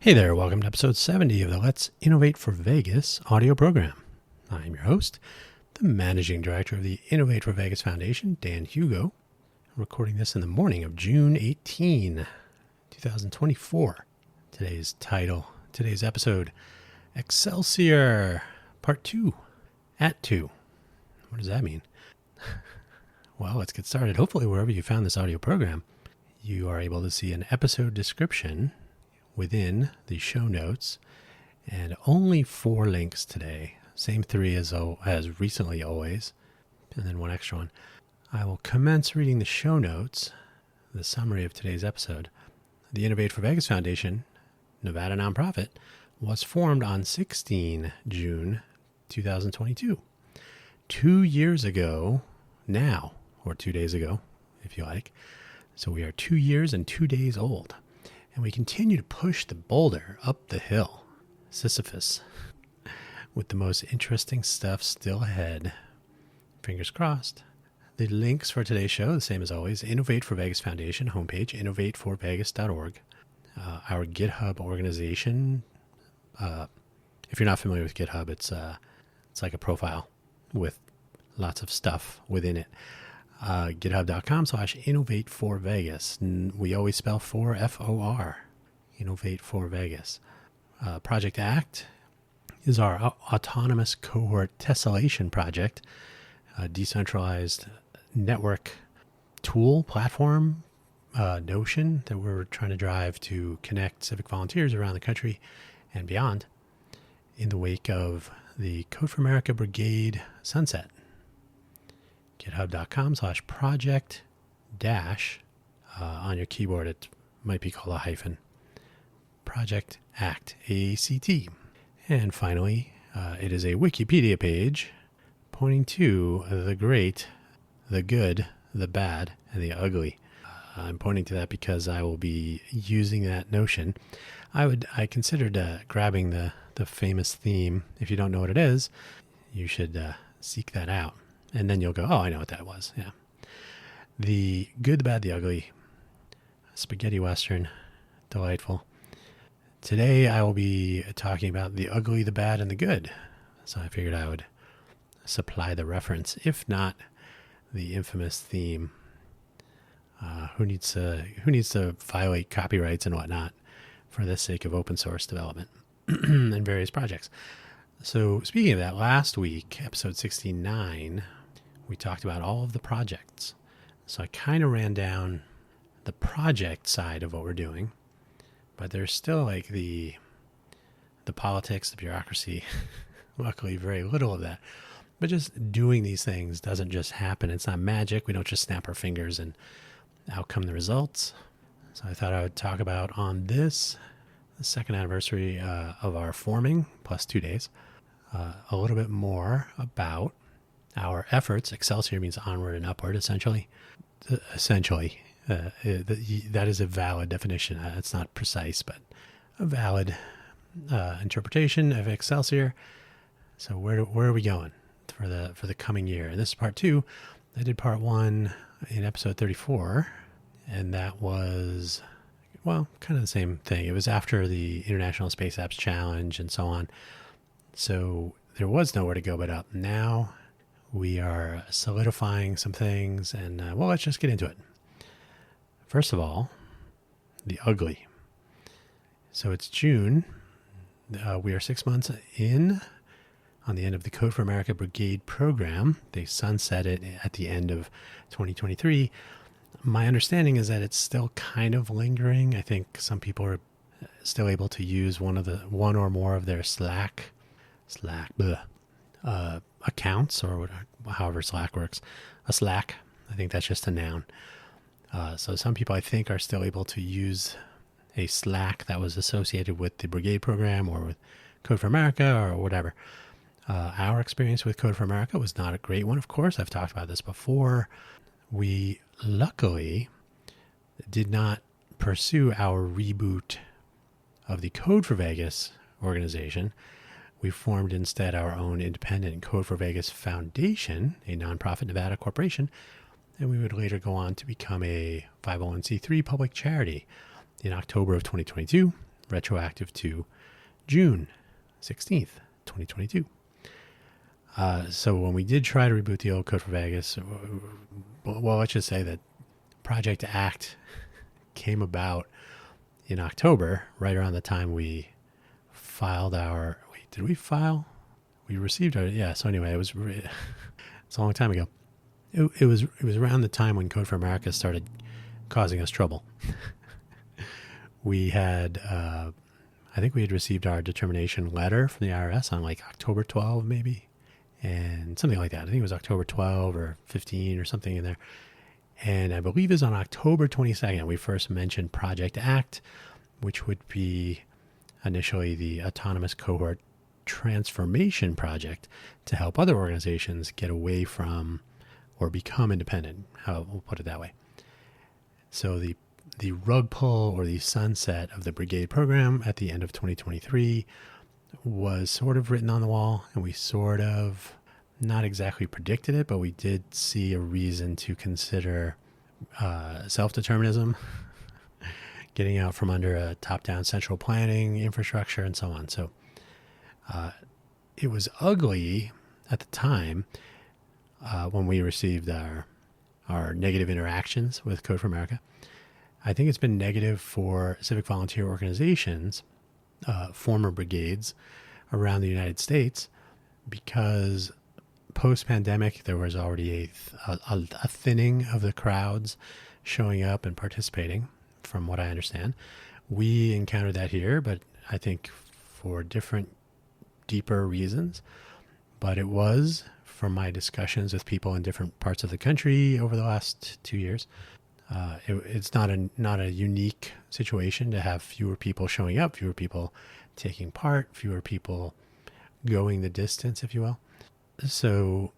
Hey there, welcome to episode 70 of the Let's Innovate for Vegas audio program. I'm your host, the managing director of the Innovate for Vegas Foundation, Dan Hugo. I'm recording this in the morning of June 18, 2024. Today's episode, Excelsior, Part 2, at 2. What does that mean? Well, let's get started. Hopefully, wherever you found this audio program, you are able to see an episode description within the show notes, and only 4 links today. Same 3 as recently always, and then 1 extra one. I will commence reading the show notes, the summary of today's episode. The Innovate for Vegas Foundation, Nevada nonprofit, was formed on 16 June 2022. 2 years ago now, or 2 days ago, if you like. So we are 2 years and 2 days old. And we continue to push the boulder up the hill, Sisyphus, with the most interesting stuff still ahead. Fingers crossed. The links for today's show, the same as always, Innovate for Vegas Foundation homepage, innovateforvegas.org. Our GitHub organization. If you're not familiar with GitHub, it's like a profile with lots of stuff within it. GitHub.com/innovateforvegas. We always spell for F-O-R. Innovate for Vegas. Project ACT is our autonomous cohort tessellation project, a decentralized network tool, platform, notion that we're trying to drive to connect civic volunteers around the country and beyond in the wake of the Code for America Brigade sunset. GitHub.com/project dash, on your keyboard, it might be called a hyphen. Project ACT, A-C-T. And finally, it is a Wikipedia page pointing to the great, the good, the bad, and the ugly. I'm pointing to that because I will be using that notion. I considered grabbing the famous theme. If you don't know what it is, you should seek that out. And then you'll go, oh, I know what that was. Yeah. The good, the bad, the ugly. Spaghetti Western. Delightful. Today I will be talking about the ugly, the bad, and the good. So I figured I would supply the reference. If not, the infamous theme. Who needs to violate copyrights and whatnot for the sake of open source development and various projects? So speaking of that, last week, episode 69, we talked about all of the projects. So I kind of ran down the project side of what we're doing, but there's still like the politics, the bureaucracy. Luckily, very little of that. But just doing these things doesn't just happen. It's not magic. We don't just snap our fingers and out come the results. So I thought I would talk about on this, the second anniversary of our forming, plus 2 days, a little bit more about our efforts. Excelsior means onward and upward, essentially. That is a valid definition. It's not precise, but a valid interpretation of Excelsior. So where are we going for the coming year? And this is part 2. I did part 1 in episode 34, and that was, well, kind of the same thing. It was after the International Space Apps Challenge and so on. So there was nowhere to go but up. Now we are solidifying some things, and well, let's just get into it. First of all, the ugly. So it's June. We are 6 months in on the end of the Code for America Brigade program. They sunset it at the end of 2023. My understanding is that it's still kind of lingering. I think some people are still able to use one or more of their Slack accounts, or however Slack works. A Slack, I think that's just a noun. So some people, I think, are still able to use a Slack that was associated with the Brigade program or with Code for America or whatever. Our experience with Code for America was not a great one, of course. I've talked about this before. We luckily did not pursue our reboot of the Code for Vegas organization. We formed instead our own independent Code for Vegas Foundation, a nonprofit Nevada corporation, and we would later go on to become a 501c3 public charity in October of 2022. retroactive to June 16th, 2022. So when we did try to reboot the old Code for Vegas, well, let's just say that Project Act came about in October, right around the time we filed our, wait, did we file? We received our, yeah. So anyway, it's a long time ago. It was around the time when Code for America started causing us trouble. We had, I think we had received our determination letter from the IRS on like October 12, maybe, and something like that. I think it was October 12 or 15 or something in there. And I believe it was on October 22nd, we first mentioned Project Act, which would be initially the Autonomous Cohort Transformation Project to help other organizations get away from or become independent. We'll put it that way. So the rug pull or the sunset of the brigade program at the end of 2023 was sort of written on the wall, and we sort of not exactly predicted it, but we did see a reason to consider self-determinism, getting out from under a top-down central planning infrastructure and so on. So it was ugly at the time when we received our negative interactions with Code for America. I think it's been negative for civic volunteer organizations, former brigades around the United States, because post-pandemic, there was already a thinning of the crowds showing up and participating, from what I understand. We encountered that here, but I think for different, deeper reasons. But it was, from my discussions with people in different parts of the country over the last 2 years, it's not a unique situation to have fewer people showing up, fewer people taking part, fewer people going the distance, if you will. So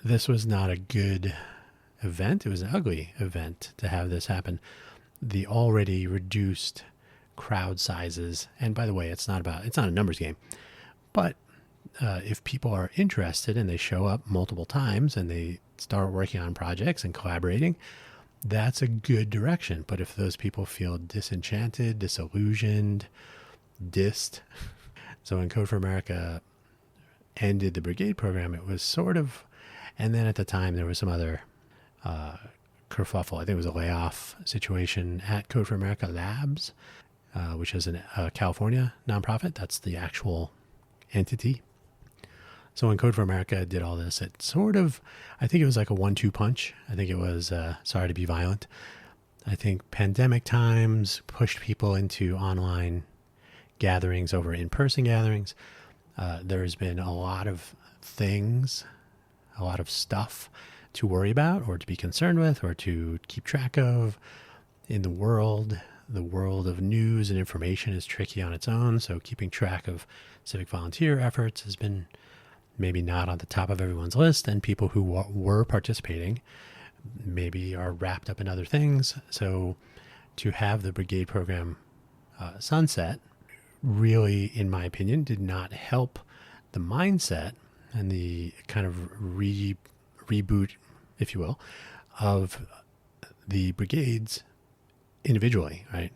this was not a good event. It was an ugly event to have this happen. The already reduced crowd sizes, and by the way, it's not a numbers game, but if people are interested and they show up multiple times and they start working on projects and collaborating, that's a good direction. But if those people feel disenchanted, disillusioned, dissed, so when Code for America ended the brigade program, it was sort of, and then at the time there was some other kerfuffle. I think it was a layoff situation at Code for America Labs, which is a California nonprofit. That's the actual entity. So when Code for America did all this, it sort of, I think it was like a 1-2 punch. I think it was, sorry to be violent, I think pandemic times pushed people into online gatherings over in-person gatherings. There's been a lot of things, a lot of stuff to worry about or to be concerned with or to keep track of in the world. The world of news and information is tricky on its own, so keeping track of civic volunteer efforts has been maybe not on the top of everyone's list, and people who were participating maybe are wrapped up in other things. So to have the brigade program sunset really, in my opinion, did not help the mindset and the kind of reboot, if you will, of the brigades individually, right?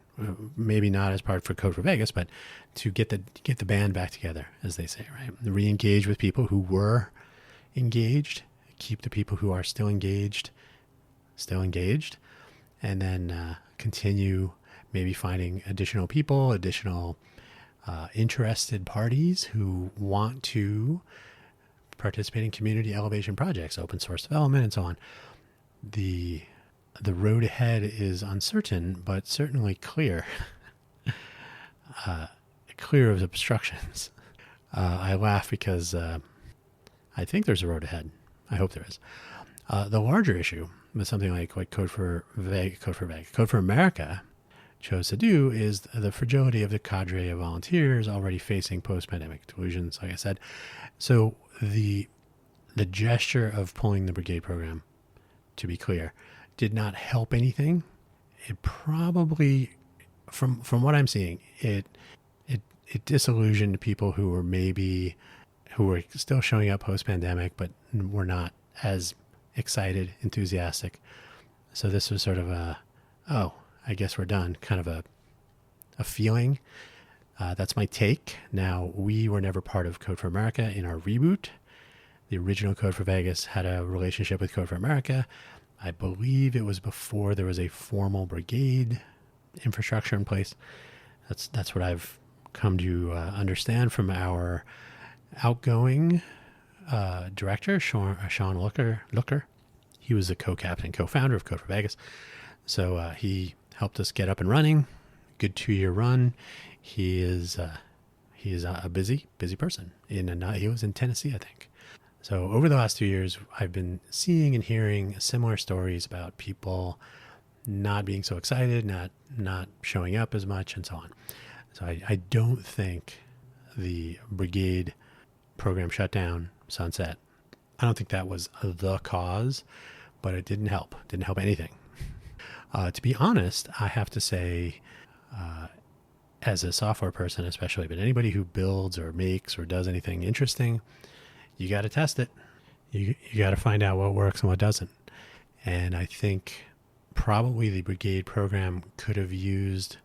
Maybe not as part for Code for Vegas, but to get the band back together, as they say, right? Re-engage with people who were engaged, keep the people who are still engaged, and then continue maybe finding additional people, additional interested parties who want to participate in community elevation projects, open source development, and so on. The road ahead is uncertain, but certainly clear. Clear of obstructions. I laugh because I think there's a road ahead. I hope there is. The larger issue with something like Code for America chose to do is the fragility of the cadre of volunteers already facing post-pandemic delusions, like I said. So the gesture of pulling the brigade program, to be clear, did not help anything. It probably, from what I'm seeing, it disillusioned people who were still showing up post-pandemic, but were not as excited, enthusiastic. So this was sort of I guess we're done, kind of a feeling That's my take. Now, we were never part of Code for America in our reboot. The original Code for Vegas had a relationship with Code for America. I believe it was before there was a formal brigade infrastructure in place. That's what I've come to understand from our outgoing director, Sean Looker. He was the co-captain, co-founder of Code for Vegas. So he helped us get up and running. Good 2-year run. He is a busy person. He was in Tennessee, I think. So over the last 2 years, I've been seeing and hearing similar stories about people not being so excited, not showing up as much, and so on. So I don't think the brigade program shutdown, sunset, I don't think that was the cause, but it didn't help. Didn't help anything. To be honest, I have to say, as a software person especially, but anybody who builds or makes or does anything interesting, you got to test it. You got to find out what works and what doesn't. And I think probably the brigade program could have used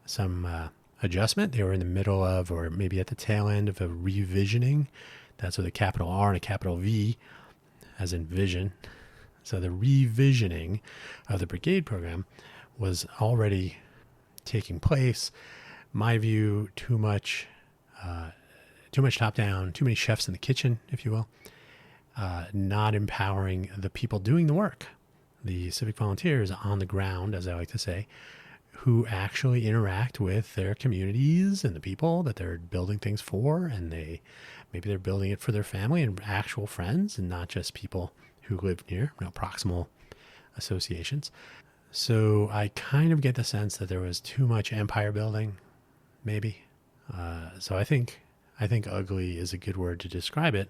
some adjustment. They were in the middle of, or maybe at the tail end of, a revisioning. That's with a capital R and a capital V, as in vision. So the revisioning of the brigade program was already taking place. My view, too much top down, too many chefs in the kitchen, if you will, not empowering the people doing the work, the civic volunteers on the ground, as I like to say, who actually interact with their communities and the people that they're building things for, and maybe they're building it for their family and actual friends, and not just people who live near, proximal associations. So I kind of get the sense that there was too much empire building, maybe. So I think ugly is a good word to describe it.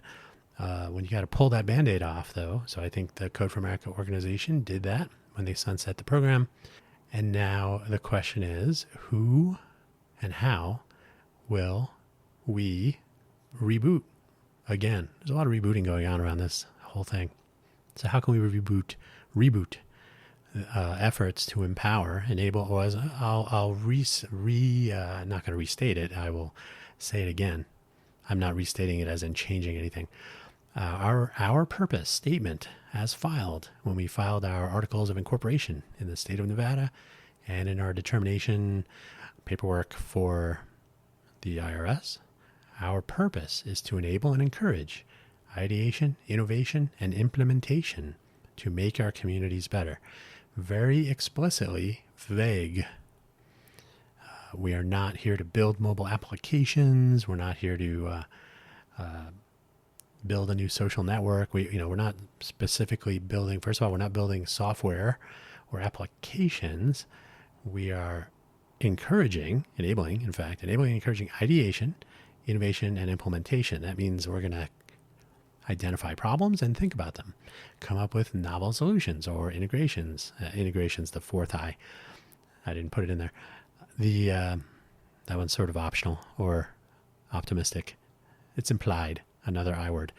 When you got to pull that Band-Aid off, though. So I think the Code for America organization did that when they sunset the program. And now the question is, who and how will we reboot again? There's a lot of rebooting going on around this whole thing. So how can we reboot efforts to empower, enable, or as not going to restate it. I will say it again. I'm not restating it as in changing anything. Our purpose statement, as filed when we filed our articles of incorporation in the state of Nevada, and in our determination paperwork for the IRS, our purpose is to enable and encourage ideation, innovation, and implementation to make our communities better. Very explicitly vague. We are not here to build mobile applications. We're not here to build a new social network. We're not specifically building. First of all, we're not building software or applications. We are encouraging, encouraging ideation, innovation, and implementation. That means we're going to identify problems and think about them, come up with novel solutions or integrations. Integration's the fourth I. I didn't put it in there. That one's sort of optional or optimistic. It's implied, another I word.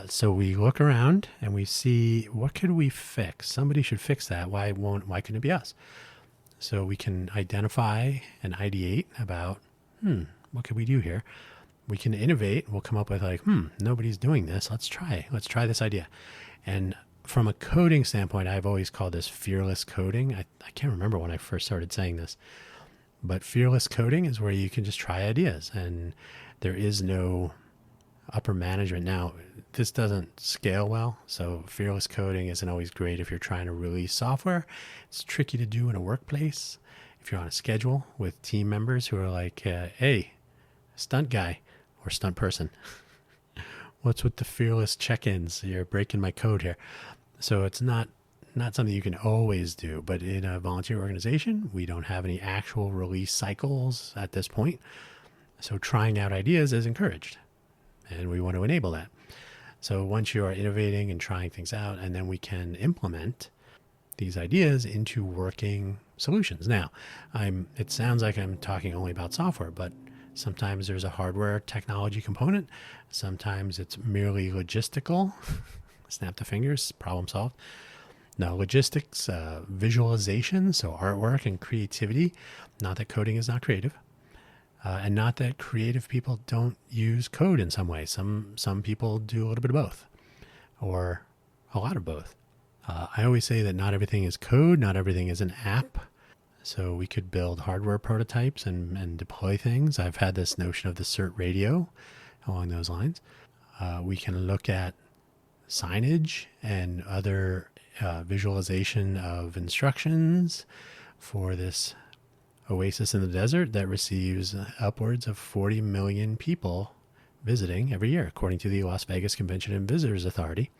So we look around and we see, what could we fix? Somebody should fix that. Why couldn't it be us? So we can identify and ideate about, what could we do here? We can innovate. We'll come up with nobody's doing this. Let's try this idea. And from a coding standpoint, I've always called this fearless coding. I can't remember when I first started saying this, but fearless coding is where you can just try ideas and there is no upper management. Now, this doesn't scale well, so fearless coding isn't always great if you're trying to release software. It's tricky to do in a workplace if you're on a schedule with team members who are like, hey, stunt guy or stunt person, what's with the fearless check-ins? You're breaking my code here. So it's not something you can always do, but in a volunteer organization, we don't have any actual release cycles at this point. So trying out ideas is encouraged, and we want to enable that. So once you are innovating and trying things out, and then we can implement these ideas into working solutions. Now, it sounds like I'm talking only about software, but sometimes there's a hardware technology component. Sometimes it's merely logistical. Snap the fingers, problem solved. Now, logistics, visualization, so artwork and creativity. Not that coding is not creative. And not that creative people don't use code in some way. Some people do a little bit of both, or a lot of both. I always say that not everything is code, not everything is an app. So we could build hardware prototypes and deploy things. I've had this notion of the CERT radio along those lines. We can look at signage and other visualization of instructions for this oasis in the desert that receives upwards of 40 million people visiting every year, according to the Las Vegas Convention and Visitors Authority.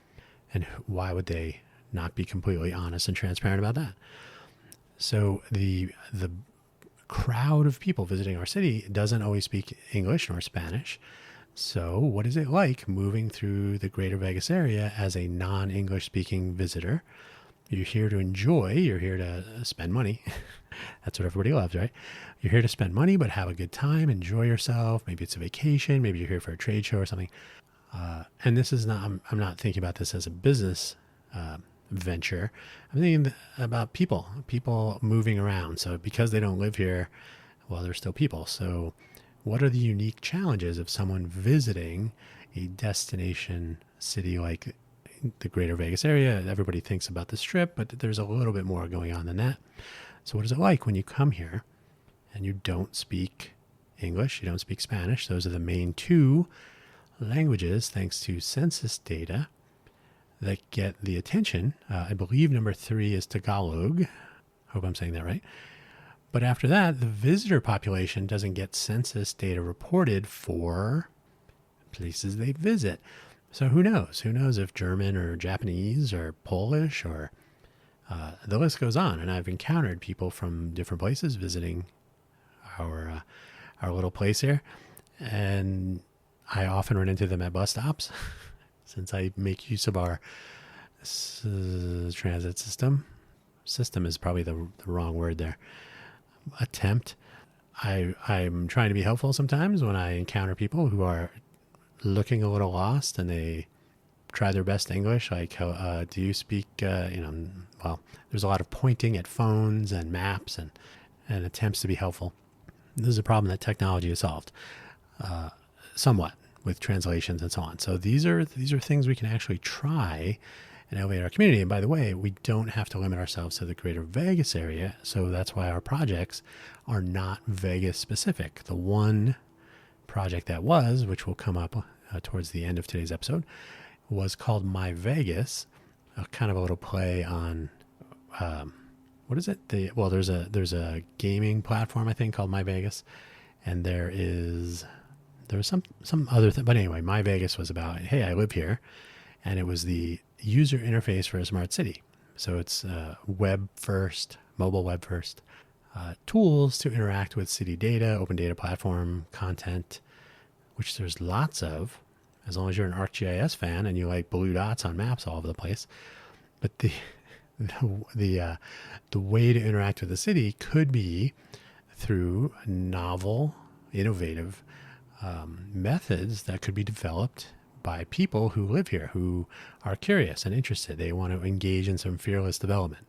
And why would they not be completely honest and transparent about that? So the crowd of people visiting our city doesn't always speak English nor Spanish. So what is it like moving through the greater Vegas area as a non-English speaking visitor? You're here to enjoy, you're here to spend money. That's what everybody loves, right? You're here to spend money, but have a good time, enjoy yourself. Maybe it's a vacation, maybe you're here for a trade show or something. And this is not, I'm not thinking about this as a business venture. I'm thinking about people moving around. So because they don't live here, well, they're still people. So what are the unique challenges of someone visiting a destination city like the greater Vegas area? Everybody thinks about the Strip, but there's a little bit more going on than that. So what is it like when you come here and you don't speak English, you don't speak Spanish? Those are the main two languages, thanks to census data, that get the attention. I believe number 3 is Tagalog. Hope I'm saying that right. But after that, the visitor population doesn't get census data reported for places they visit. So who knows? Who knows if German or Japanese or Polish or the list goes on. And I've encountered people from different places visiting our little place here. And I often run into them at bus stops since I make use of our transit system. System is probably the wrong word there. Attempt. I'm trying to be helpful sometimes when I encounter people who are looking a little lost and they try their best English. Like, do you speak, well, there's a lot of pointing at phones and maps and attempts to be helpful. This is a problem that technology has solved somewhat with translations and so on. So these are things we can actually try and elevate our community. And by the way, we don't have to limit ourselves to the greater Vegas area. So that's why our projects are not Vegas specific. The one project that was, which will come up towards the end of today's episode, was called My Vegas, kind of a little play on, what is it? There's a gaming platform, I think, called My Vegas. And there was some other thing. But anyway, My Vegas was about, hey, I live here. And it was the user interface for a smart city. So it's web first, mobile web first, tools to interact with city data, open data platform, content, which there's lots of, as long as you're an ArcGIS fan and you like blue dots on maps all over the place. But the way to interact with the city could be through novel, innovative methods that could be developed by people who live here, who are curious and interested. They want to engage in some fearless development.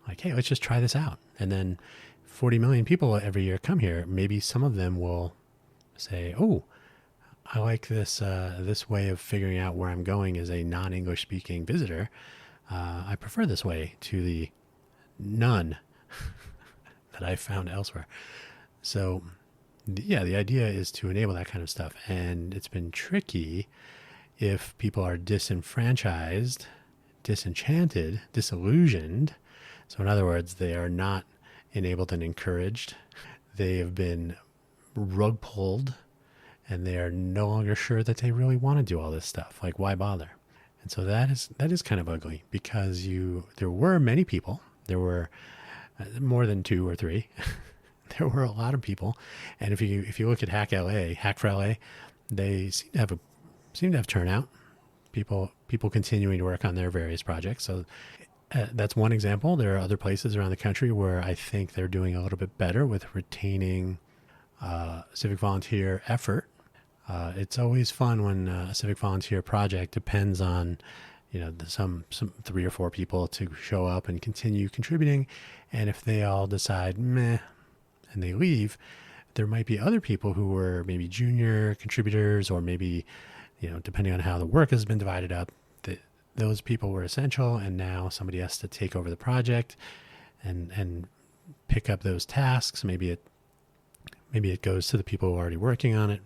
Like, hey, let's just try this out. And then 40 million people every year come here. Maybe some of them will say, oh, I like this way of figuring out where I'm going as a non-English speaking visitor. I prefer this way to the none that I found elsewhere. So yeah, the idea is to enable that kind of stuff. And it's been tricky if people are disenfranchised, disenchanted, disillusioned. So in other words, they are not enabled and encouraged. They have been rug pulled and they are no longer sure that they really want to do all this stuff. Like, why bother? And so that is kind of ugly, because there were many people. There were more than 2 or 3. There were a lot of people. And if you look at Hack for LA, they seem to have turnout. People continuing to work on their various projects. So that's one example. There are other places around the country where I think they're doing a little bit better with retaining civic volunteer effort. It's always fun when a civic volunteer project depends on, some 3 or 4 people to show up and continue contributing. And if they all decide, meh, and they leave, there might be other people who were maybe junior contributors, or maybe, depending on how the work has been divided up, those people were essential, and now somebody has to take over the project and pick up those tasks. Maybe it goes to the people who are already working on it.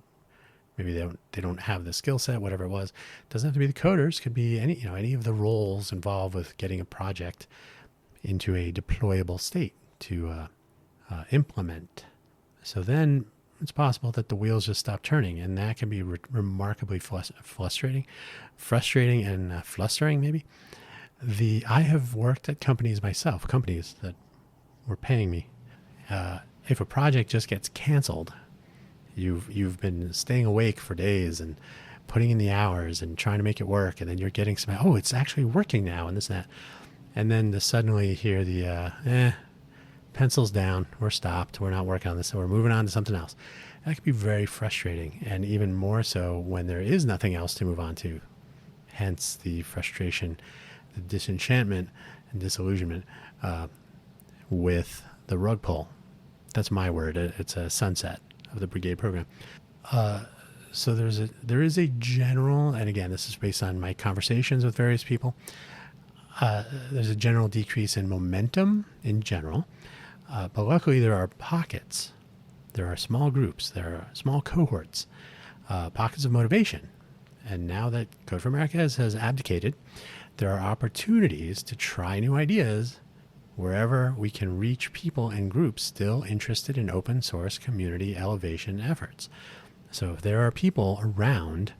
Maybe they don't have the skill set, whatever it was. It doesn't have to be the coders. It could be any of the roles involved with getting a project into a deployable state to implement. So then it's possible that the wheels just stop turning, and that can be remarkably frustrating and flustering maybe. I have worked at companies myself, companies that were paying me. If a project just gets canceled, you've been staying awake for days and putting in the hours and trying to make it work, and then you're getting it's actually working now, and this and that. And then to suddenly hear the pencils down, we're stopped, we're not working on this, so we're moving on to something else. That can be very frustrating, and even more so when there is nothing else to move on to. Hence the frustration, the disenchantment and disillusionment with the rug pull. That's my word. It's a sunset of the brigade program. So there is a general, and again, this is based on my conversations with various people. There's a general decrease in momentum in general. But luckily, there are pockets. There are small groups. There are small cohorts, pockets of motivation. And now that Code for America has abdicated, there are opportunities to try new ideas wherever we can reach people and groups still interested in open source community elevation efforts. So if there are people around,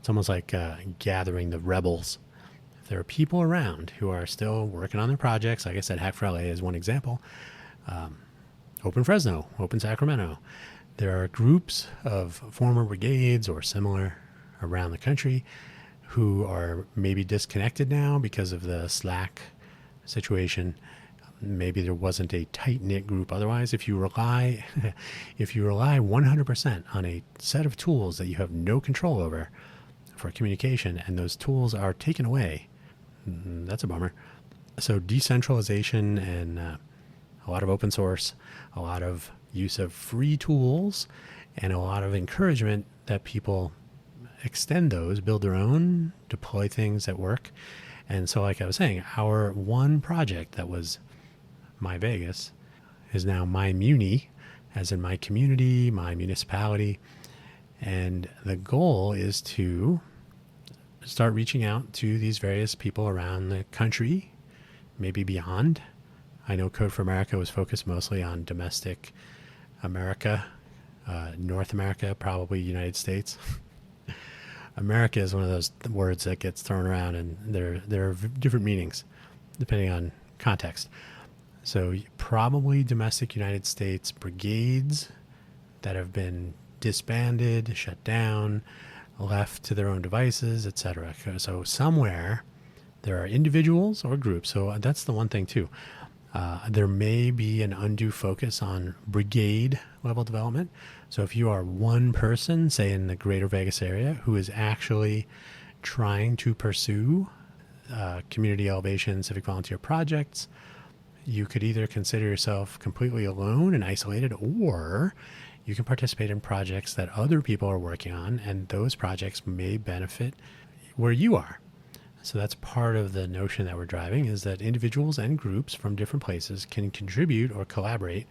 it's almost like gathering the rebels. If there are people around who are still working on their projects, like I said, Hack for LA is one example. Open Fresno, Open Sacramento. There are groups of former brigades or similar around the country who are maybe disconnected now because of the Slack situation. Maybe there wasn't a tight-knit group otherwise. If you rely 100% on a set of tools that you have no control over for communication, and those tools are taken away, that's a bummer. So decentralization and a lot of open source, a lot of use of free tools, and a lot of encouragement that people extend those, build their own, deploy things that work. And so, like I was saying, our one project that was My Vegas is now My Muni, as in my community, my municipality. And the goal is to start reaching out to these various people around the country, maybe beyond. I know Code for America was focused mostly on domestic America, North America, probably United States. America is one of those words that gets thrown around, and there are different meanings depending on context. So probably domestic United States brigades that have been disbanded, shut down, left to their own devices, etc. So somewhere there are individuals or groups. So that's the one thing too. There may be an undue focus on brigade level development. So if you are one person, say in the greater Vegas area, who is actually trying to pursue community elevation, civic volunteer projects, you could either consider yourself completely alone and isolated, or you can participate in projects that other people are working on, and those projects may benefit where you are. So that's part of the notion that we're driving, is that individuals and groups from different places can contribute or collaborate,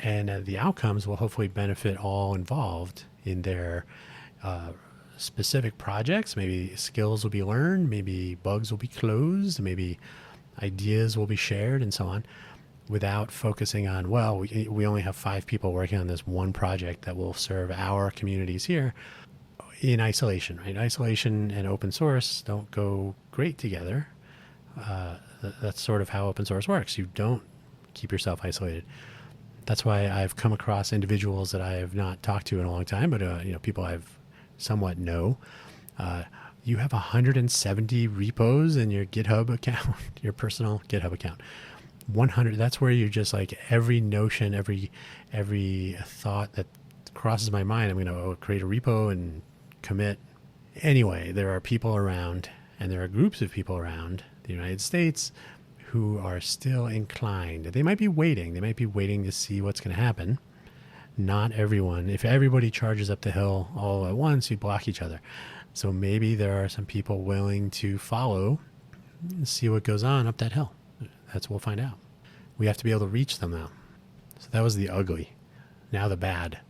and the outcomes will hopefully benefit all involved in their specific projects. Maybe skills will be learned, maybe bugs will be closed, maybe ideas will be shared, and so on, without focusing on, well, we only have 5 people working on this one project that will serve our communities here. In isolation, right? Isolation and open source don't go great together. That's sort of how open source works. You don't keep yourself isolated. That's why I've come across individuals that I have not talked to in a long time, but people I've somewhat know. You have 170 repos in your GitHub account, your personal GitHub account. 100. That's where you're just like every notion, every thought that crosses my mind, I'm going to create a repo and commit. Anyway, there are people around, and there are groups of people around the United States who are still inclined. They might be waiting to see what's going to happen. not everyone, if everybody charges up the hill all at once, you block each other. So maybe there are some people willing to follow and see what goes on up that hill. That's what we'll find out. We have to be able to reach them though. So that was the ugly. Now the bad.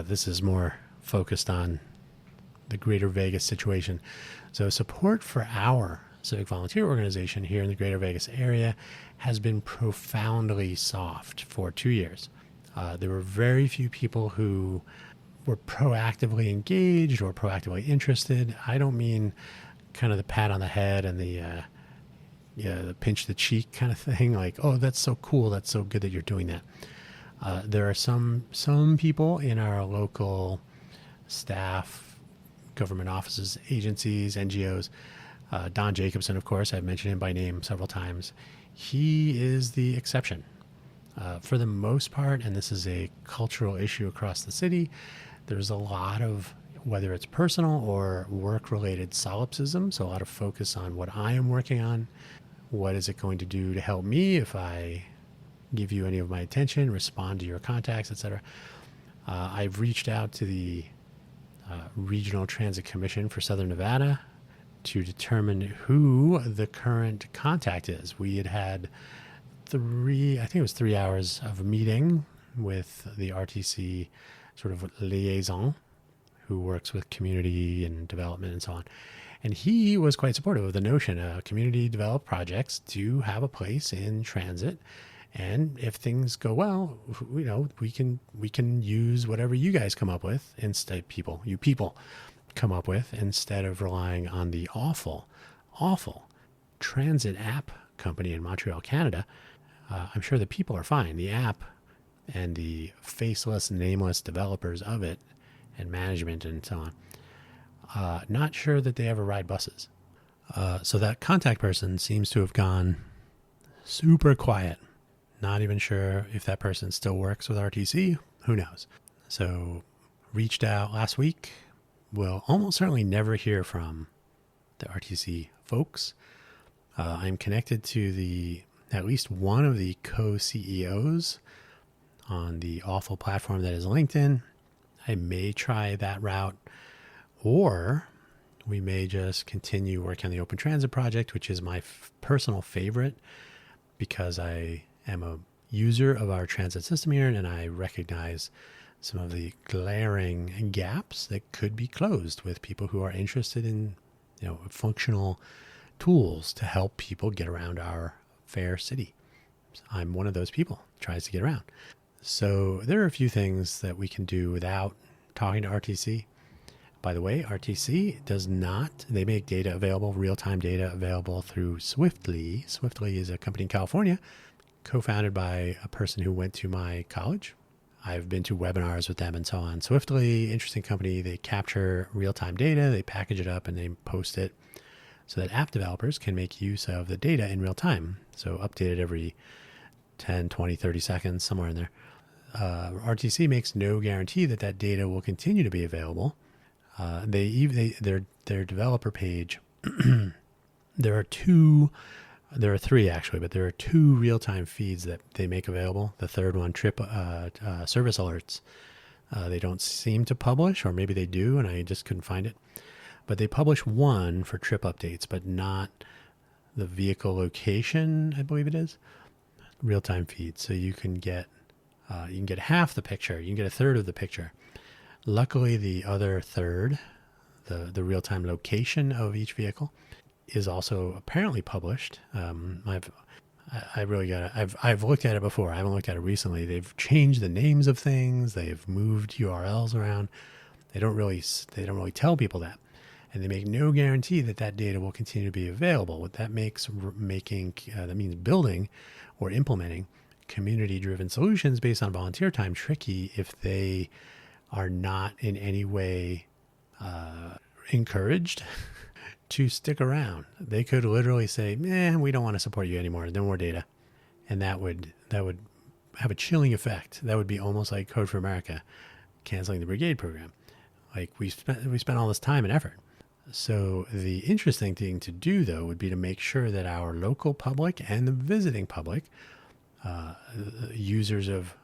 This is more focused on the Greater Vegas situation. So support for our civic volunteer organization here in the Greater Vegas area has been profoundly soft for 2 years. There were very few people who were proactively engaged or proactively interested. I don't mean kind of the pat on the head and the pinch the cheek kind of thing, like, oh, that's so cool, that's so good that you're doing that. There are some people in our local staff, government offices, agencies, NGOs. Don Jacobson, of course, I've mentioned him by name several times. He is the exception. For the most part, and this is a cultural issue across the city, there's a lot of, whether it's personal or work-related solipsism, so a lot of focus on what I am working on. What is it going to do to help me if I give you any of my attention, respond to your contacts, etc. I've reached out to the Regional Transit Commission for Southern Nevada to determine who the current contact is. We had 3 hours of a meeting with the RTC sort of liaison who works with community and development and so on. And he was quite supportive of the notion community developed projects do have a place in transit. And if things go well, we can use whatever you guys come up with instead, you people come up with, instead of relying on the awful transit app company in Montreal, Canada. I'm sure the people are fine. The app and the faceless, nameless developers of it and management and so on. Not sure that they ever ride buses. So that contact person seems to have gone super quiet. Not even sure if that person still works with RTC. Who knows? So reached out last week. We'll almost certainly never hear from the RTC folks. I'm connected to at least one of the co-CEOs on the awful platform that is LinkedIn. I may try that route, or we may just continue working on the Open Transit project, which is my personal favorite because I am a user of our transit system here and I recognize some of the glaring gaps that could be closed with people who are interested in functional tools to help people get around our fair city. I'm one of those people who tries to get around. So there are a few things that we can do without talking to RTC. By the way, RTC does not, they make data available, real-time data available through Swiftly. Swiftly is a company in California, co-founded by a person who went to my college. I've been to webinars with them and so on. Swiftly, interesting company. They capture real-time data, they package it up, and they post it so that app developers can make use of the data in real time. So update it every 10, 20, 30 seconds, somewhere in there. RTC makes no guarantee that data will continue to be available. Their developer page, there are three actually, but there are two real-time feeds that they make available. The third one, trip service alerts, they don't seem to publish, or maybe they do, and I just couldn't find it. But they publish one for trip updates, but not the vehicle location, I believe it is, real-time feed. So you can get half the picture, you can get a third of the picture. Luckily, the other third, the real-time location of each vehicle, is also apparently published. I've looked at it before. I haven't looked at it recently. They've changed the names of things. They've moved URLs around. They don't really tell people that, and they make no guarantee that data will continue to be available. What that means building or implementing community-driven solutions based on volunteer time tricky if they are not in any way encouraged to stick around. They could literally say, we don't want to support you anymore. No more data. And that would have a chilling effect. That would be almost like Code for America canceling the brigade program. Like we spent all this time and effort. So the interesting thing to do, though, would be to make sure that our local public and the visiting public, users of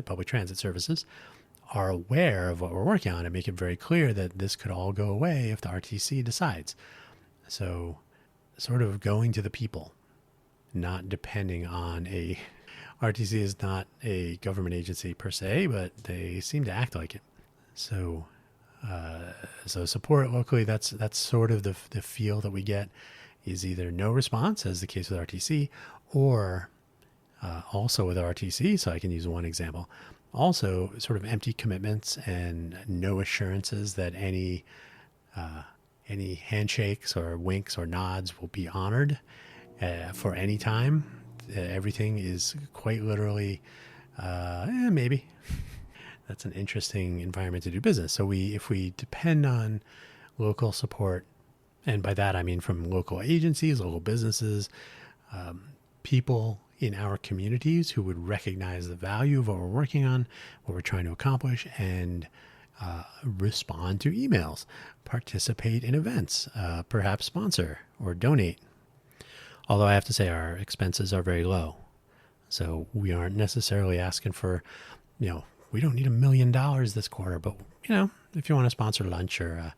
public transit services, are aware of what we're working on and make it very clear that this could all go away if the RTC decides. So sort of going to the people, not depending on a RTC is not a government agency per se, but they seem to act like it. So support locally, that's sort of the feel that we get, is either no response, as the case with RTC, or also with RTC, so I can use one example, also sort of empty commitments and no assurances that any handshakes or winks or nods will be honored for any time. Everything is quite literally, maybe. That's an interesting environment to do business. So if we depend on local support, and by that I mean from local agencies, local businesses, people in our communities who would recognize the value of what we're working on, what we're trying to accomplish, and respond to emails, participate in events, perhaps sponsor or donate. Although I have to say our expenses are very low. So we aren't necessarily asking for, we don't need $1 million this quarter, but if you want to sponsor lunch or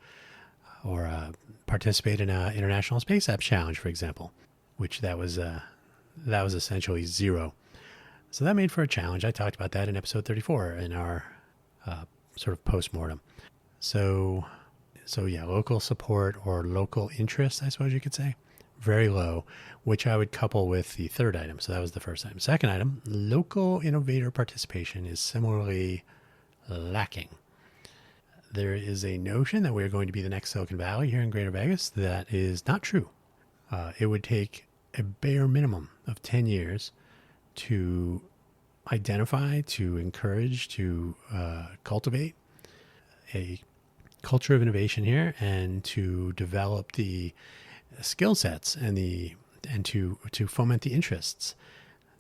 participate in an International Space Apps Challenge, for example, which that was essentially zero. So that made for a challenge. I talked about that in episode 34 in our sort of post-mortem. So yeah, local support or local interest, I suppose you could say, very low, which I would couple with the third item. So that was the first item. Second item, local innovator participation is similarly lacking. There is a notion that we're going to be the next Silicon Valley here in Greater Vegas. That is not true. It would take a bare minimum of 10 years to identify, to encourage, to cultivate a culture of innovation here, and to develop the skill sets and to foment the interests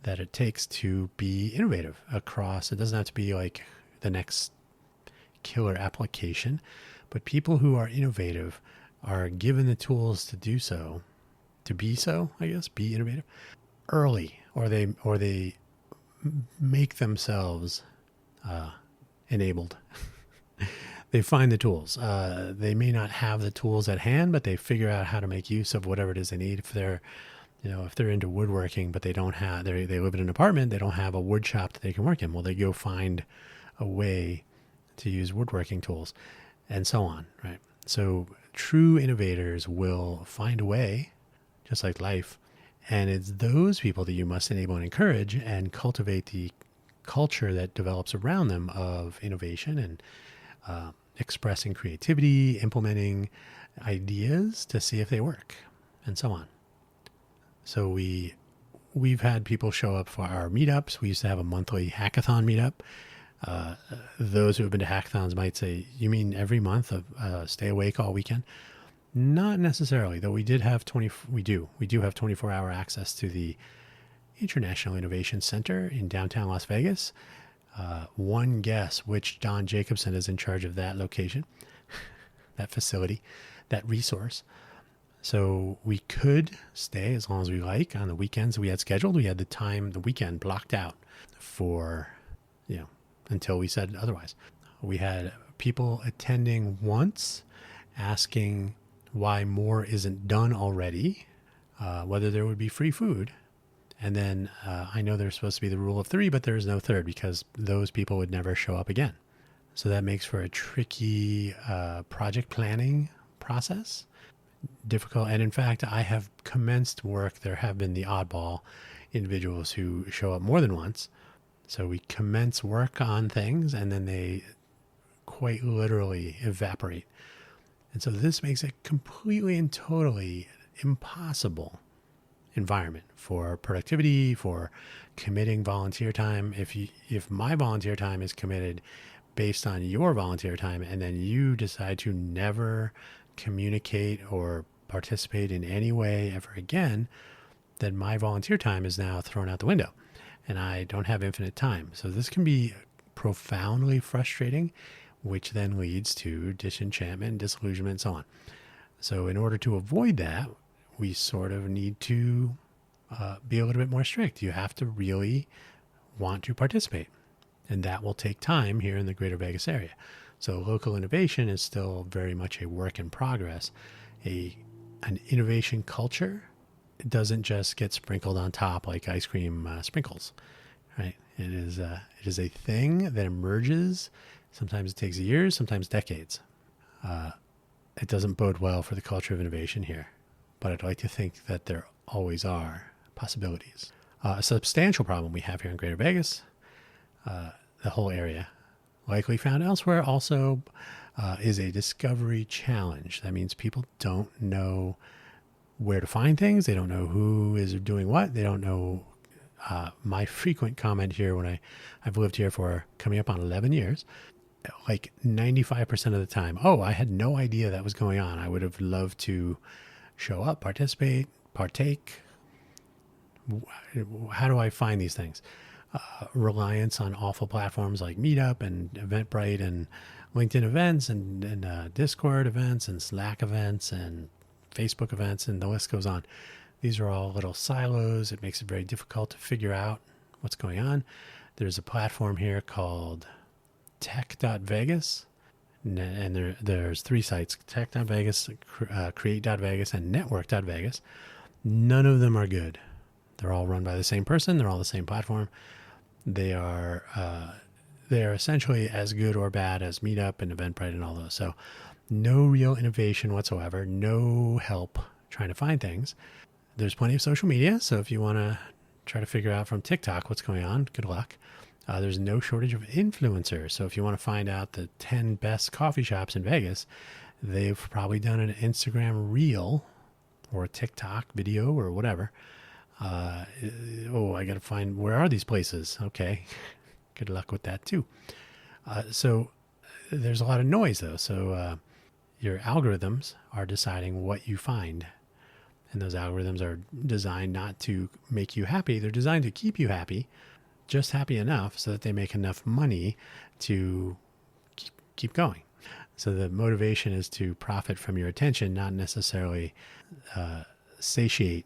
that it takes to be innovative across. It doesn't have to be like the next killer application, but people who are innovative are given the tools to do so, to be innovative early, or they make themselves enabled. They find the tools. They may not have the tools at hand, but they figure out how to make use of whatever it is they need. If they're into woodworking, but they live in an apartment, they don't have a wood shop that they can work in. Well, they go find a way to use woodworking tools, and so on, right? So true innovators will find a way, just like life. And it's those people that you must enable and encourage and cultivate the culture that develops around them of innovation and expressing creativity, implementing ideas to see if they work, and so on. So we've had people show up for our meetups. We used to have a monthly hackathon meetup. Those who have been to hackathons might say, you mean every month of stay awake all weekend? Not necessarily, though we do have 24-hour access to the International Innovation Center in downtown Las Vegas. One guess which Don Jacobson is in charge of that location, that facility, that resource. So we could stay as long as we like on the weekends we had scheduled. We had the weekend blocked out for, until we said otherwise. We had people attending once asking why more isn't done already, whether there would be free food. And then I know there's supposed to be the rule of 3, but there's no third because those people would never show up again. So that makes for a tricky project planning process, difficult. And in fact, I have commenced work. There have been the oddball individuals who show up more than once. So we commence work on things and then they quite literally evaporate. And so this makes it completely and totally impossible environment for productivity, for committing volunteer time. If my volunteer time is committed based on your volunteer time, and then you decide to never communicate or participate in any way ever again, then my volunteer time is now thrown out the window and I don't have infinite time. So this can be profoundly frustrating, which then leads to disenchantment, disillusionment, and so on. So in order to avoid that, we sort of need to be a little bit more strict. You have to really want to participate. And that will take time here in the greater Vegas area. So local innovation is still very much a work in progress. An innovation culture, it doesn't just get sprinkled on top like ice cream sprinkles, right? It is a thing that emerges. Sometimes it takes years, sometimes decades. It doesn't bode well for the culture of innovation here, but I'd like to think that there always are possibilities. A substantial problem we have here in Greater Vegas, the whole area, likely found elsewhere, also is a discovery challenge. That means people don't know where to find things. They don't know who is doing what. They don't know. My frequent comment here when I've lived here for coming up on 11 years, like 95% of the time, oh, I had no idea that was going on. I would have loved to show up, participate, partake. How do I find these things? Reliance on awful platforms like Meetup and Eventbrite and LinkedIn events and Discord events and Slack events and Facebook events, and the list goes on. These are all little silos. It makes it very difficult to figure out what's going on. There's a platform here called tech.vegas, and there's 3 sites, tech.vegas, create.vegas, and network.vegas. None of them are good. They're all run by the same person. They're all the same platform. They are essentially as good or bad as Meetup and Eventbrite and all those. So no real innovation whatsoever, no help trying to find things. There's plenty of social media, so if you want to try to figure out from TikTok what's going on, good luck. There's no shortage of influencers, so if you want to find out the 10 best coffee shops in Vegas, they've probably done an Instagram reel or a TikTok video or whatever. I got to find, where are these places? Okay, good luck with that too. So there's a lot of noise though, so your algorithms are deciding what you find. And those algorithms are designed not to make you happy. They're designed to keep you happy, just happy enough so that they make enough money to keep going. So the motivation is to profit from your attention, not necessarily satiate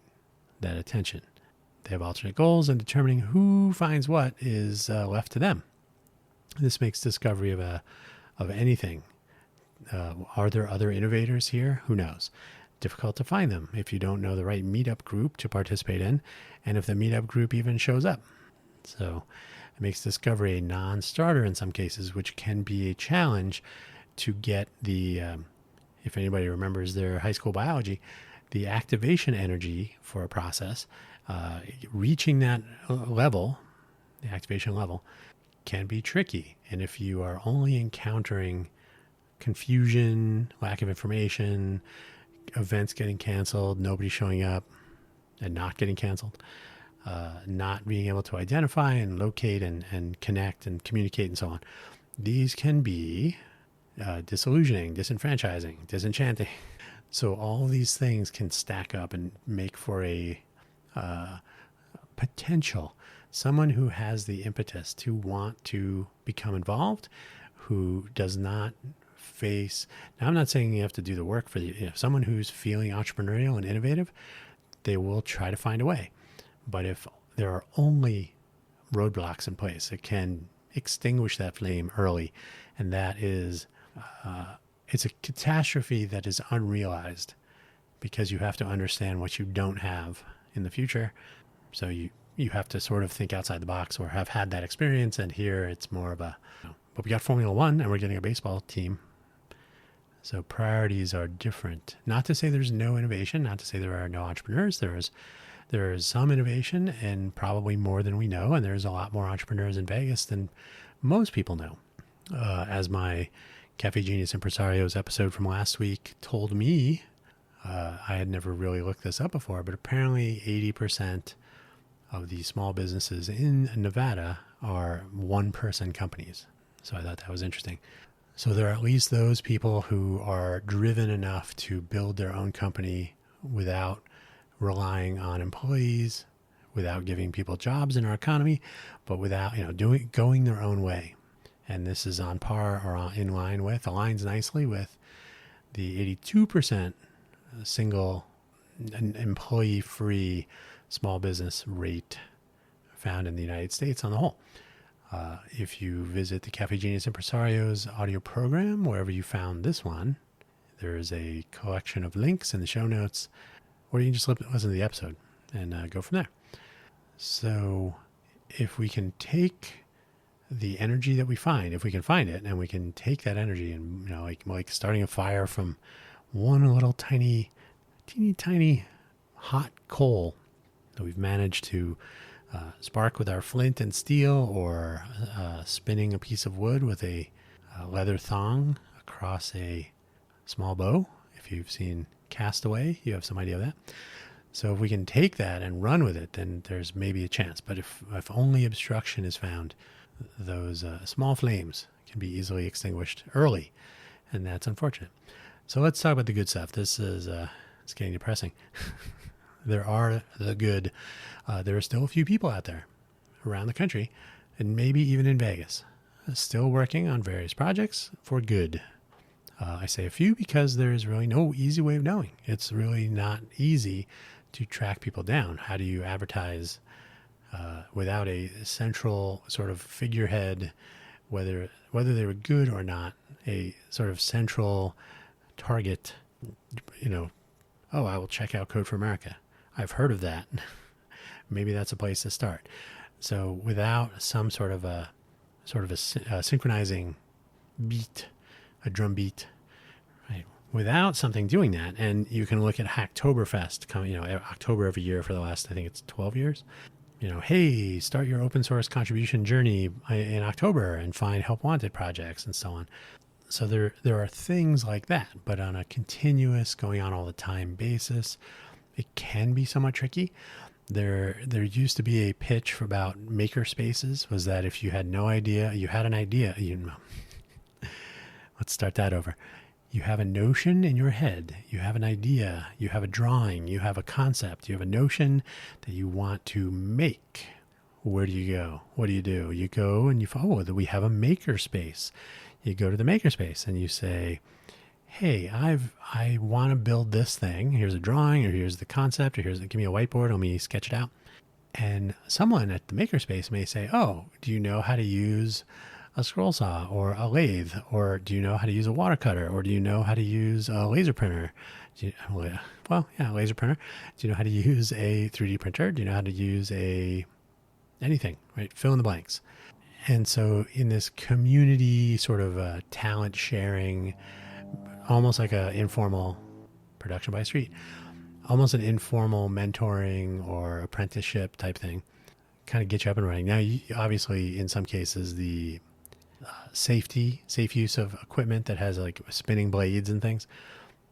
that attention. They have alternate goals, and determining who finds what is left to them. This makes discovery of anything. Are there other innovators here? Who knows? Difficult to find them if you don't know the right meetup group to participate in, and if the meetup group even shows up. So it makes discovery a non-starter in some cases, which can be a challenge to get the, if anybody remembers their high school biology, the activation energy for a process, reaching that level, the activation level, can be tricky. And if you are only encountering confusion, lack of information, events getting canceled, nobody showing up and not getting canceled, not being able to identify and locate and connect and communicate and so on, these can be disillusioning, disenfranchising, disenchanting. So all these things can stack up and make for a potential, someone who has the impetus to want to become involved, who does not face. Now, I'm not saying you have to do the work for someone who's feeling entrepreneurial and innovative, they will try to find a way. But if there are only roadblocks in place, it can extinguish that flame early. And that is, it's a catastrophe that is unrealized because you have to understand what you don't have in the future. So you have to sort of think outside the box or have had that experience. And here it's more of but we got Formula One and we're getting a baseball team. So priorities are different. Not to say there's no innovation, not to say there are no entrepreneurs. There is some innovation and probably more than we know. And there's a lot more entrepreneurs in Vegas than most people know. As my Cafe Genius Impresarios episode from last week told me, I had never really looked this up before, but apparently 80% of the small businesses in Nevada are one-person companies. So I thought that was interesting. So there are at least those people who are driven enough to build their own company without relying on employees, without giving people jobs in our economy, but without, going their own way. And this is on par or aligns nicely with the 82% single employee-free small business rate found in the United States on the whole. If you visit the Cafe Genius Impresario's audio program, wherever you found this one, there is a collection of links in the show notes, or you can just listen to the episode and go from there. So if we can take the energy that we find, if we can find it, and we can take that energy and, like starting a fire from one little teeny tiny hot coal that we've managed to spark with our flint and steel, or spinning a piece of wood with a leather thong across a small bow. If you've seen Castaway, you have some idea of that. So if we can take that and run with it, then there's maybe a chance. But if only obstruction is found, those small flames can be easily extinguished early, and that's unfortunate. So let's talk about the good stuff. This is it's getting depressing. There are the good. There are still a few people out there around the country, and maybe even in Vegas, still working on various projects for good. I say a few because there's really no easy way of knowing. It's really not easy to track people down. How do you advertise without a central sort of figurehead, whether they were good or not, a sort of central target? Oh, I will check out Code for America. I've heard of that. Maybe that's a place to start. So without some sort of a synchronizing beat, a drum beat, right? Without something doing that, and you can look at Hacktoberfest coming, October every year for the last, I think it's 12 years. Hey, start your open source contribution journey in October and find help wanted projects and so on. So there are things like that, but on a continuous, going on all the time basis, it can be somewhat tricky. There used to be a pitch about maker spaces, was that if you had no idea, you had an idea, let's start that over. You have a notion in your head, you have an idea, you have a drawing, you have a concept, you have a notion that you want to make. Where do you go? What do? You go and you follow that we have a maker space. You go to the makerspace and you say, hey, I want to build this thing. Here's a drawing, or here's the concept, or give me a whiteboard, let me sketch it out. And someone at the makerspace may say, oh, do you know how to use a scroll saw or a lathe? Or do you know how to use a water cutter? Or do you know how to use a laser printer? Laser printer. Do you know how to use a 3D printer? Do you know how to use anything, right? Fill in the blanks. And so in this community sort of talent sharing, almost like an informal production by street, almost an informal mentoring or apprenticeship type thing, kind of get you up and running. Now, obviously, in some cases, the safe use of equipment that has like spinning blades and things,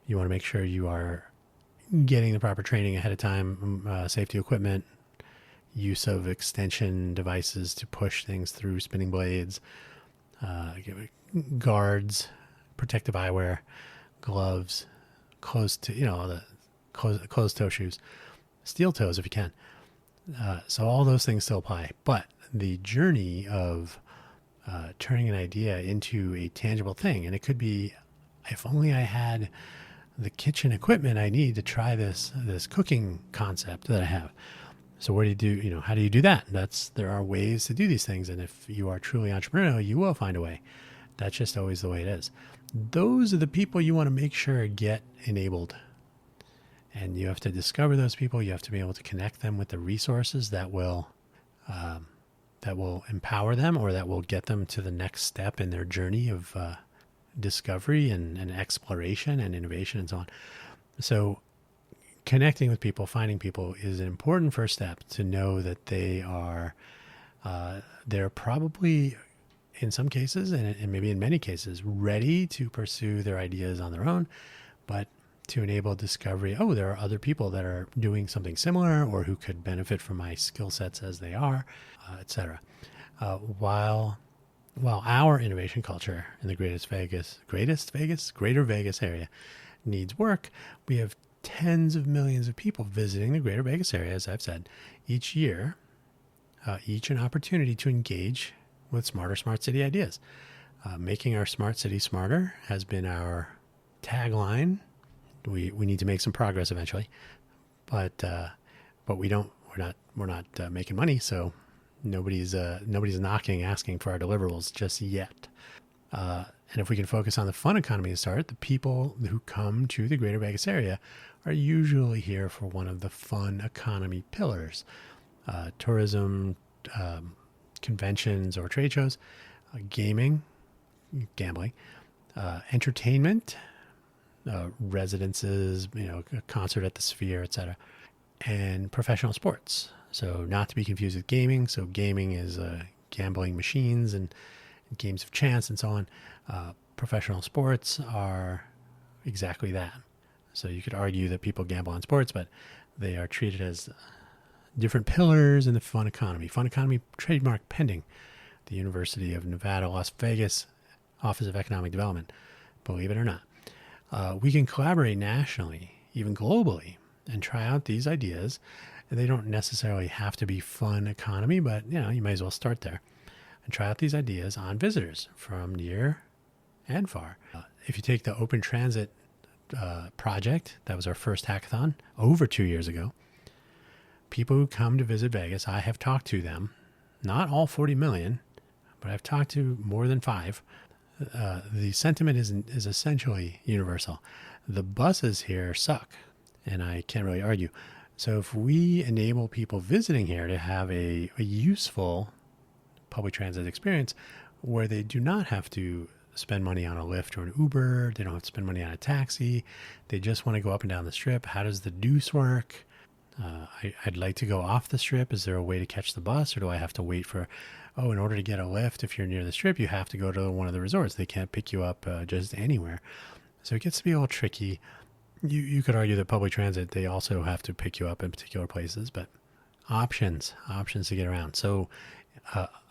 you want to make sure you are getting the proper training ahead of time, safety equipment, use of extension devices to push things through spinning blades, guards, protective eyewear, gloves, closed toe shoes, steel toes if you can. So all those things still apply. But the journey of turning an idea into a tangible thing, and it could be, if only I had the kitchen equipment I need to try this cooking concept that I have. So what do you do? How do you do that? There are ways to do these things. And if you are truly entrepreneurial, you will find a way. That's just always the way it is. Those are the people you want to make sure get enabled. And you have to discover those people. You have to be able to connect them with the resources that will empower them, or that will get them to the next step in their journey of discovery and exploration and innovation and so on. So connecting with people, finding people is an important first step to know that they're probably, in some cases, and maybe in many cases, ready to pursue their ideas on their own, but to enable discovery, there are other people that are doing something similar or who could benefit from my skill sets as they are, etc. While our innovation culture in the Greater Vegas area needs work, we have tens of millions of people visiting the Greater Vegas area, as I've said, each year, each an opportunity to engage with smarter smart city ideas. Making our smart city smarter has been our tagline. We need to make some progress eventually, but we're not making money, so Nobody's knocking, asking for our deliverables just yet. And if we can focus on the fun economy to start, the people who come to the Greater Vegas area are usually here for one of the fun economy pillars: tourism, conventions or trade shows, gaming, gambling, entertainment, residences, a concert at the Sphere, etc., and professional sports. So not to be confused with gaming. So gaming is gambling machines and games of chance and so on. Professional sports are exactly that. So you could argue that people gamble on sports, but they are treated as different pillars in the fun economy. Fun economy trademark pending. The University of Nevada, Las Vegas Office of Economic Development, believe it or not. We can collaborate nationally, even globally, and try out these ideas. They don't necessarily have to be fun economy, but you might as well start there and try out these ideas on visitors from near and far. If you take the Open Transit project, that was our first hackathon over 2 years ago. People who come to visit Vegas, I have talked to them, not all 40 million, but I've talked to more than 5. The sentiment is essentially universal. The buses here suck, and I can't really argue. So if we enable people visiting here to have a useful public transit experience where they do not have to spend money on a Lyft or an Uber, they don't have to spend money on a taxi, they just want to go up and down the strip. How does the deuce work? I'd like to go off the strip. Is there a way to catch the bus, or do I have to wait for, in order to get a Lyft, if you're near the strip, you have to go to one of the resorts. They can't pick you up just anywhere. So it gets to be a little tricky. You could argue that public transit, they also have to pick you up in particular places, but options to get around. So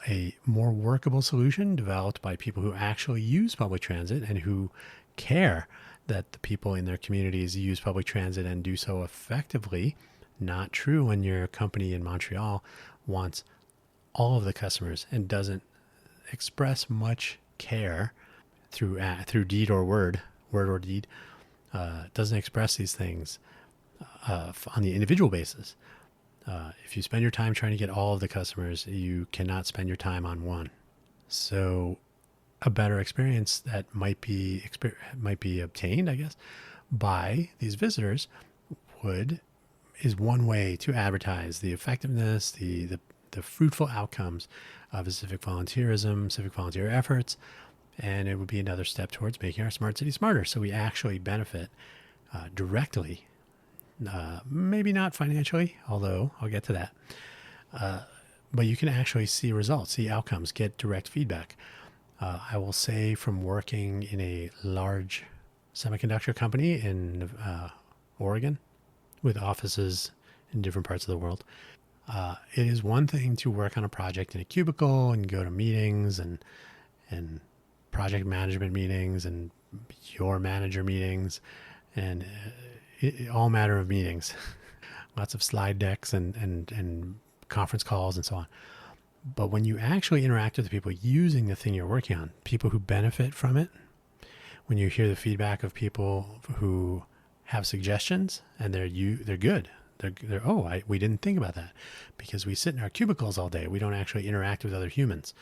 a more workable solution developed by people who actually use public transit and who care that the people in their communities use public transit and do so effectively. Not true when your company in Montreal wants all of the customers and doesn't express much care through deed or word or deed. Doesn't express these things on the individual basis. If you spend your time trying to get all of the customers, you cannot spend your time on one. So a better experience that might be obtained, I guess, by these visitors is one way to advertise the effectiveness, the fruitful outcomes of civic volunteerism, civic volunteer efforts, and it would be another step towards making our smart city smarter. So we actually benefit directly, maybe not financially, although I'll get to that. But you can actually see results, see outcomes, get direct feedback. I will say, from working in a large semiconductor company in Oregon with offices in different parts of the world, it is one thing to work on a project in a cubicle and go to meetings and project management meetings and your manager meetings and all manner of meetings, lots of slide decks and conference calls and so on. But when you actually interact with the people using the thing you're working on, people who benefit from it, when you hear the feedback of people who have suggestions and they're good, we didn't think about that because we sit in our cubicles all day. We don't actually interact with other humans.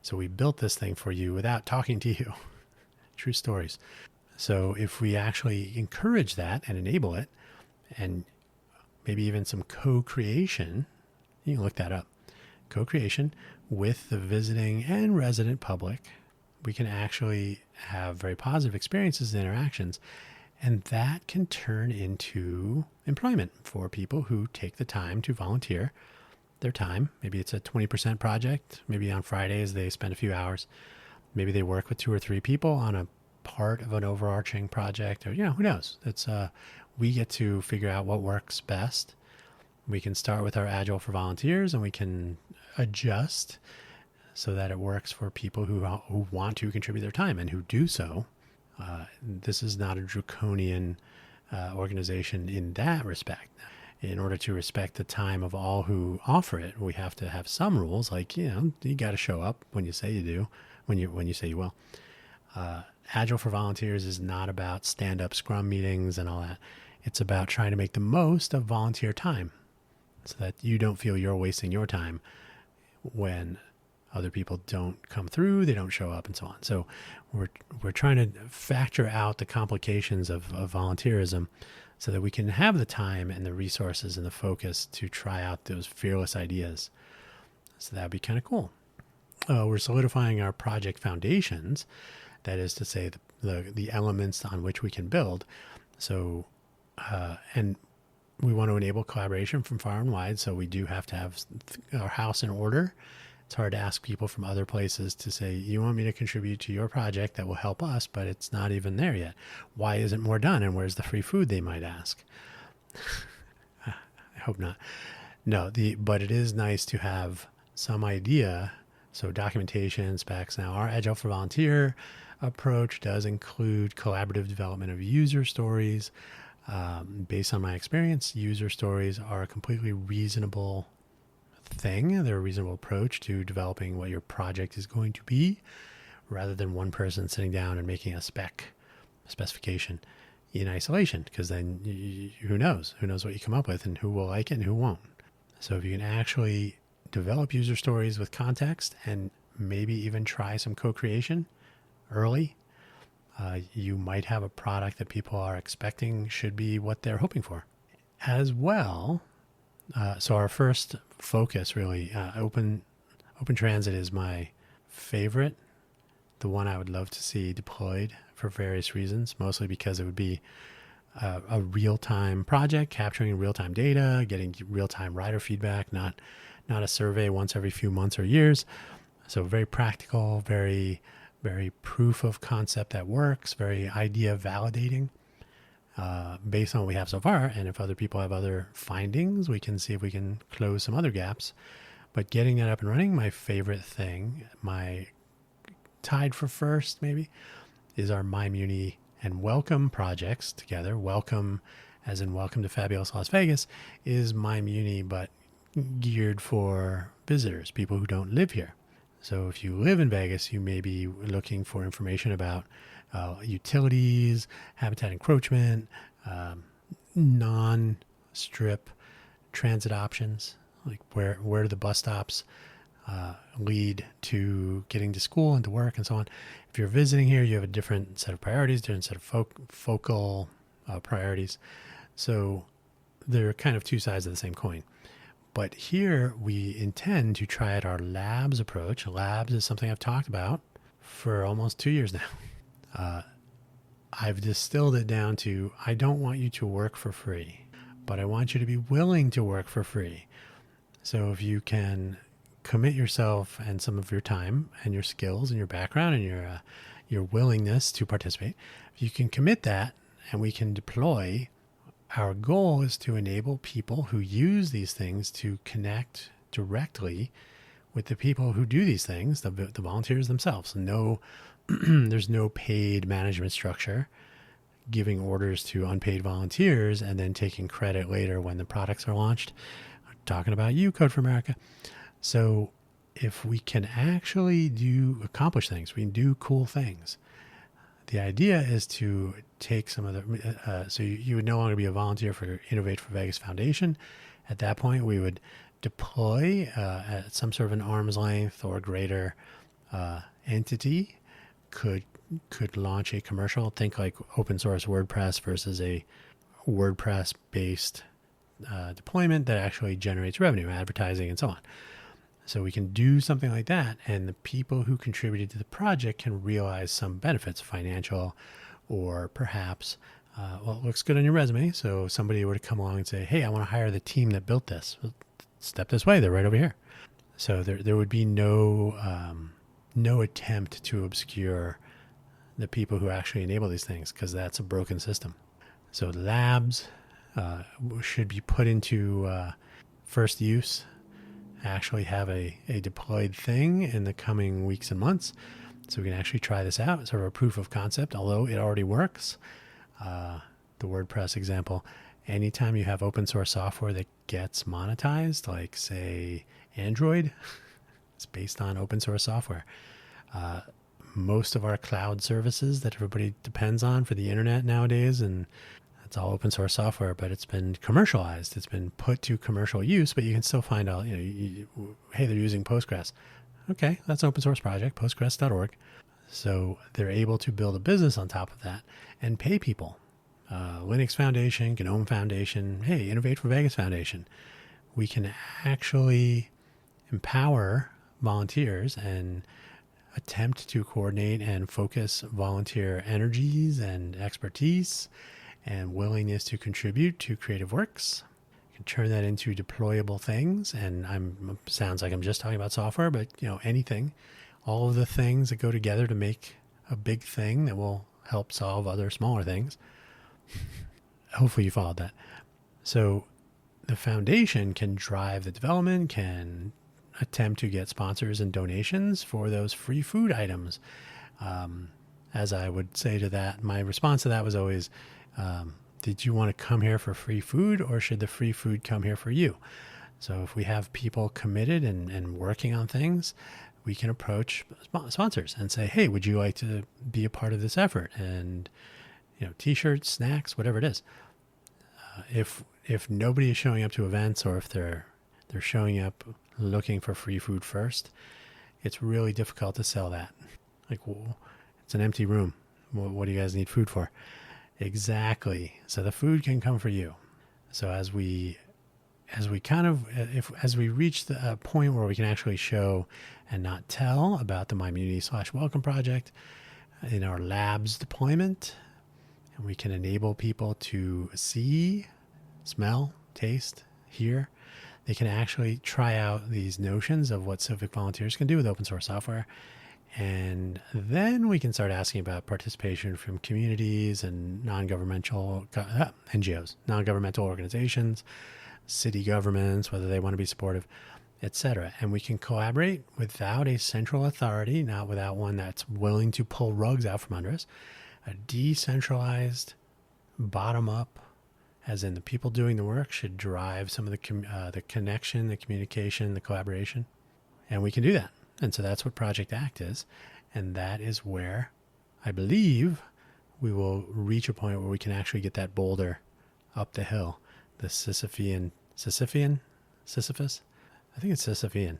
So we built this thing for you without talking to you. True stories. So if we actually encourage that and enable it, and maybe even some co-creation, you can look that up, co-creation with the visiting and resident public, we can actually have very positive experiences and interactions. And that can turn into employment for people who take the time to volunteer their time. Maybe it's a 20% project. Maybe on Fridays they spend a few hours. Maybe they work with 2 or 3 people on a part of an overarching project, or who knows. It's we get to figure out what works best. We can start with our Agile for Volunteers, and we can adjust so that it works for people who want to contribute their time and who do so. This is not a draconian organization in that respect. In order to respect the time of all who offer it, we have to have some rules, like you got to show up when you say you do, when you say you will. Agile for Volunteers is not about stand-up Scrum meetings and all that. It's about trying to make the most of volunteer time so that you don't feel you're wasting your time when other people don't come through, they don't show up, and so on. So we're trying to factor out the complications of volunteerism so that we can have the time and the resources and the focus to try out those fearless ideas. So that'd be kind of cool. We're solidifying our project foundations. That is to say, the elements on which we can build. So, and we want to enable collaboration from far and wide. So we do have to have our house in order. It's hard to ask people from other places to say, you want me to contribute to your project that will help us, but it's not even there yet. Why isn't more done? And where's the free food, they might ask. I hope not. No, but it is nice to have some idea. So documentation, specs. Now our Agile for Volunteer approach does include collaborative development of user stories. Based on my experience, user stories are a completely reasonable thing. They're a reasonable approach to developing what your project is going to be, rather than one person sitting down and making a specification in isolation, because then who knows what you come up with and who will like it and who won't. So if you can actually develop user stories with context and maybe even try some co-creation early, you might have a product that people are expecting should be what they're hoping for as well. So our first focus, really, open transit is my favorite, the one I would love to see deployed for various reasons, mostly because it would be a real-time project, capturing real-time data, getting real-time rider feedback, not a survey once every few months or years. So very practical, very, very proof of concept that works, very idea validating. Based on what we have so far, and if other people have other findings, we can see if we can close some other gaps. But getting that up and running, my favorite thing, my tied for first maybe, is our MyMuni and Welcome projects together. Welcome, as in Welcome to Fabulous Las Vegas, is MyMuni, but geared for visitors, people who don't live here. So if you live in Vegas, you may be looking for information about utilities, habitat encroachment, non-strip transit options, like where do the bus stops lead to getting to school and to work and so on. If you're visiting here, you have a different set of priorities, different set of focal priorities. So they're kind of two sides of the same coin. But here we intend to try out our labs approach. Labs is something I've talked about for almost 2 years now. I've distilled it down to, I don't want you to work for free, but I want you to be willing to work for free. So if you can commit yourself and some of your time and your skills and your background and your willingness to participate, if you can commit that and we can deploy, our goal is to enable people who use these things to connect directly with the people who do these things, the volunteers themselves. There's no paid management structure giving orders to unpaid volunteers and then taking credit later when the products are launched. I'm talking about you, Code for America. So if we can actually accomplish things, we can do cool things. The idea is to take some of the, so you would no longer be a volunteer for Innovate for Vegas Foundation. At that point, we would deploy at some sort of an arm's length or greater entity could launch a commercial. Think like open source WordPress versus a WordPress based deployment that actually generates revenue, advertising, and so on. So we can do something like that, and the people who contributed to the project can realize some benefits, financial, or perhaps, well, it looks good on your resume. So somebody were to come along and say, hey, I want to hire the team that built this. Well, step this way. They're right over here. So there would be no attempt to obscure the people who actually enable these things, because that's a broken system. So labs should be put into first use, actually have a deployed thing in the coming weeks and months, so we can actually try this out, sort of a proof of concept, although it already works. The WordPress example, anytime you have open source software that gets monetized, like say Android, it's based on open source software. Most of our cloud services that everybody depends on for the internet nowadays, and It's all open source software, but it's been commercialized. It's been put to commercial use, but you can still find out, hey, they're using Postgres. Okay, that's an open source project, postgres.org. So they're able to build a business on top of that and pay people. Linux Foundation, GNOME Foundation, hey, Innovate for Vegas Foundation. We can actually empower volunteers and attempt to coordinate and focus volunteer energies and expertise and willingness to contribute to creative works. You can turn that into deployable things. And sounds like I'm just talking about software, but anything, all of the things that go together to make a big thing that will help solve other smaller things. Hopefully you followed that. So the foundation can drive the development, can attempt to get sponsors and donations for those free food items. As I would say to that, my response to that was always, did you want to come here for free food, or should the free food come here for you? So if we have people committed and working on things, we can approach sponsors and say, hey, would you like to be a part of this effort? And, t-shirts, snacks, whatever it is. If nobody is showing up to events, or if they're showing up looking for free food first, it's really difficult to sell that. It's an empty room. What do you guys need food for? Exactly. So the food can come for you. So as we reach the point where we can actually show and not tell about the MyMunity/Welcome project in our labs deployment, and we can enable people to see, smell, taste, hear, they can actually try out these notions of what civic volunteers can do with open source software. And then we can start asking about participation from communities and non-governmental NGOs, non-governmental organizations, city governments, whether they want to be supportive, etc. And we can collaborate without a central authority, not without one that's willing to pull rugs out from under us. A decentralized, bottom-up, as in the people doing the work, should drive some of the connection, the communication, the collaboration. And we can do that. And so that's what Project ACT is. And that is where I believe we will reach a point where we can actually get that boulder up the hill, the Sisyphean, Sisyphus? I think it's Sisyphean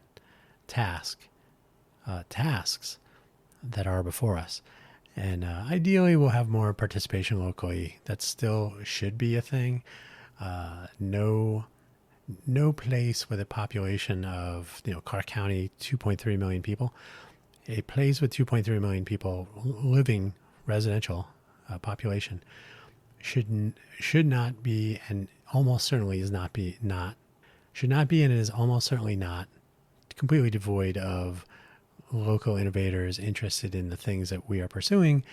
tasks that are before us. And ideally, we'll have more participation locally. That still should be a thing. No place with a population of, Clark County, 2.3 million people. A place with 2.3 million people living residential population should not be, and almost certainly should not be, and it is almost certainly not completely devoid of local innovators interested in the things that we are pursuing.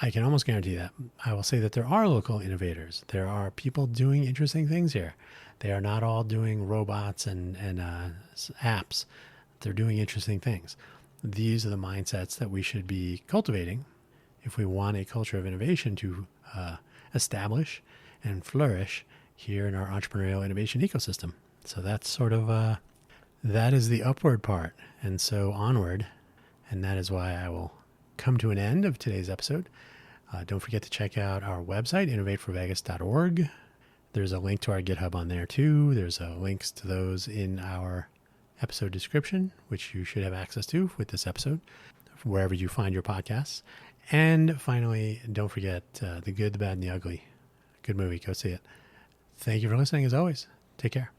I can almost guarantee that. I will say that there are local innovators. There are people doing interesting things here. They are not all doing robots and apps. They're doing interesting things. These are the mindsets that we should be cultivating if we want a culture of innovation to establish and flourish here in our entrepreneurial innovation ecosystem. So that's sort of that is the upward part, and so onward. And that is why I will come to an end of today's episode. Don't forget to check out our website, innovateforvegas.org. There's a link to our GitHub on there too. There's links to those in our episode description, which you should have access to with this episode, wherever you find your podcasts. And finally, don't forget The Good, the Bad, and the Ugly. Good movie. Go see it. Thank you for listening as always. Take care.